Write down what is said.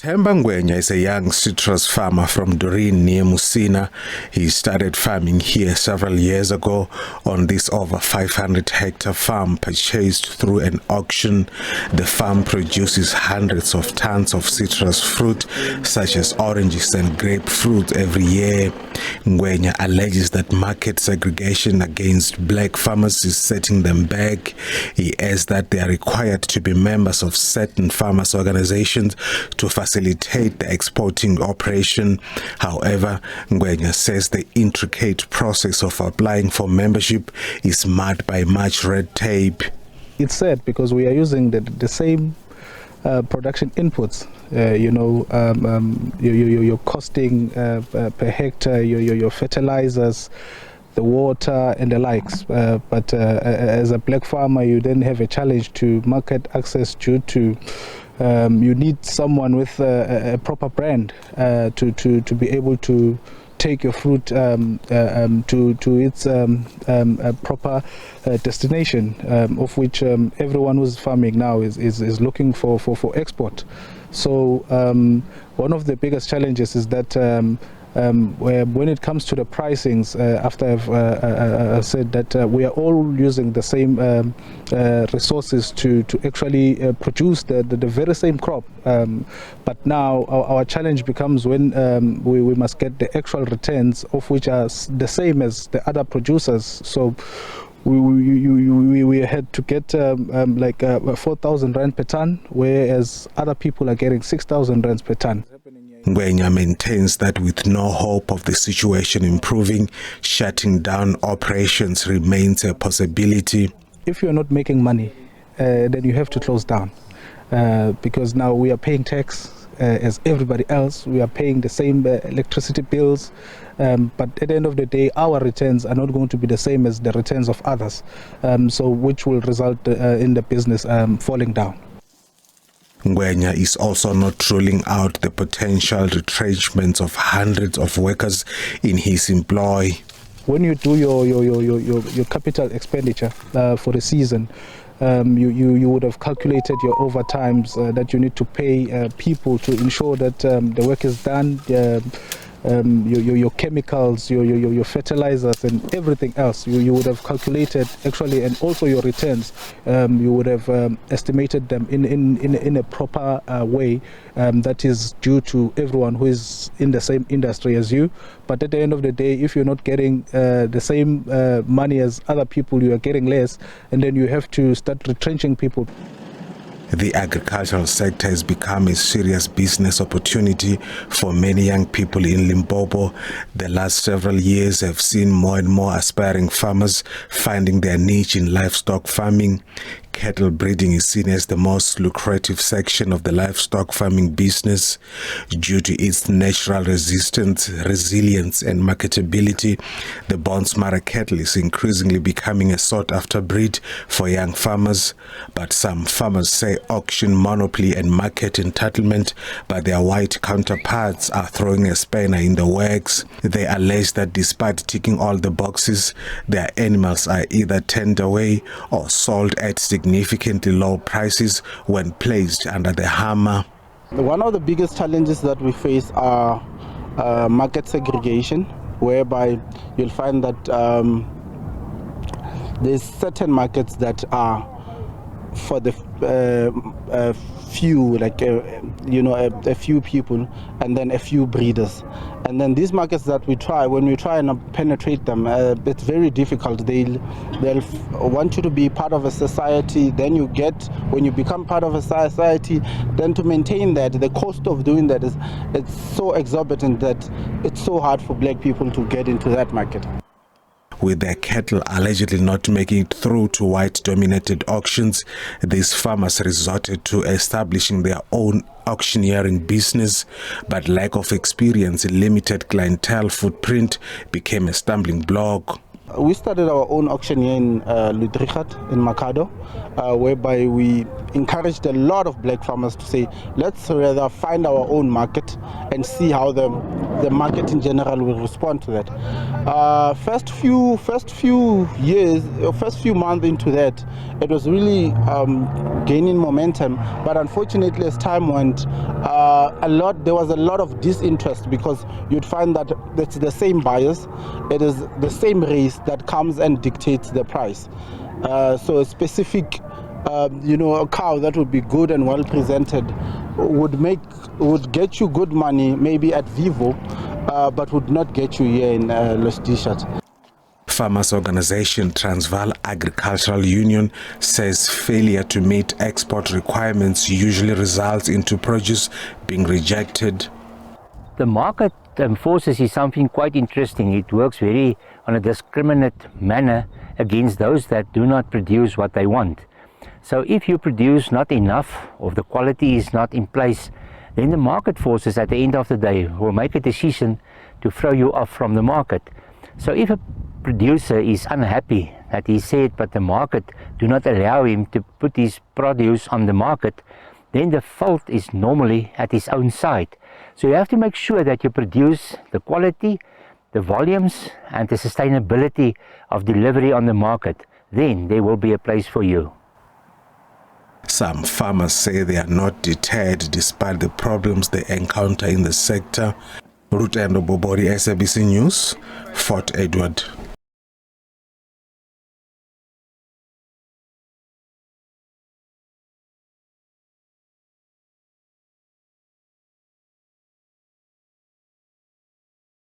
Themba Ngwenya is a young citrus farmer from Doreen near Musina. He started farming here several years ago on this over 500-hectare farm purchased through an auction. The farm produces hundreds of tons of citrus fruit such as oranges and grapefruit every year. Ngwenya alleges that market segregation against black farmers is setting them back. He adds that they are required to be members of certain farmers organizations to facilitate the exporting operation. However, Ngwenya says the intricate process of applying for membership is marred by much red tape. It's sad because we are using the same production inputs, your costing per hectare, your fertilizers, the water and the likes. But as a black farmer, you then have a challenge to market access due to you need someone with a proper brand to be able to take your fruit to its proper destination, of which everyone who's farming now is looking for export. So one of the biggest challenges is that when it comes to the pricings, after I've said that we are all using the same resources to actually produce the very same crop, but now our challenge becomes when we must get the actual returns, of which are the same as the other producers. So we had to get like 4,000 rand per ton, whereas other people are getting 6,000 rands per ton. Ngwenya maintains that with no hope of the situation improving, shutting down operations remains a possibility. If you're not making money, then you have to close down, because now we are paying tax as everybody else. We are paying the same electricity bills, but at the end of the day, our returns are not going to be the same as the returns of others, so which will result in the business falling down. Ngwenya is also not ruling out the potential retrenchments of hundreds of workers in his employ. When you do your capital expenditure for the season, you would have calculated your overtimes that you need to pay people to ensure that the work is done. Your chemicals, your fertilizers and everything else, you would have calculated actually, and also your returns, you would have estimated them in a proper way that is due to everyone who is in the same industry as you. But at the end of the day, if you're not getting the same money as other people, you are getting less, and then you have to start retrenching people. The agricultural sector has become a serious business opportunity for many young people in Limpopo. The last several years have seen more and more aspiring farmers finding their niche in livestock farming. Cattle breeding is seen as the most lucrative section of the livestock farming business due to its natural resistance, resilience and marketability. The Bonsmara cattle is increasingly becoming a sought-after breed for young farmers, but some farmers say auction monopoly and market entitlement by their white counterparts are throwing a spanner in the works. They allege that despite ticking all the boxes, their animals are either turned away or sold at significantly low prices when placed under the hammer. One of the biggest challenges that we face are market segregation, whereby you'll find that there's certain markets that are for the few, like a few people, and then a few breeders. And then these markets that when we try and penetrate them, it's very difficult. They'll want you to be part of a society. Then when you become part of a society, then to maintain that, the cost of doing that it's so exorbitant that it's so hard for black people to get into that market. With their cattle allegedly not making it through to white-dominated auctions, these farmers resorted to establishing their own auctioneering business, but lack of experience and limited clientele footprint became a stumbling block. We started our own auction here in Livestock in Makado, whereby we encouraged a lot of black farmers to say, let's rather find our own market and see how the market in general will respond to that. First few months into that, it was really gaining momentum, but unfortunately as time went, there was a lot of disinterest, because you'd find that it's the same buyers, it is the same race that comes and dictates the price. So a specific a cow that would be good and well presented would get you good money maybe at Vivo, but would not get you here in Livestock. Farmers organization Transvaal Agricultural Union says failure to meet export requirements usually results into produce being rejected. The market forces is something quite interesting. It works very on a discriminate manner against those that do not produce what they want. So if you produce not enough, or the quality is not in place, then the market forces at the end of the day will make a decision to throw you off from the market. So if a producer is unhappy that he said but the market do not allow him to put his produce on the market, then the fault is normally at his own side. So you have to make sure that you produce the quality, the volumes and the sustainability of delivery on the market. Then there will be a place for you. Some farmers say they are not deterred despite the problems they encounter in the sector. Ruth and Obobori, SABC News, Fort Edward.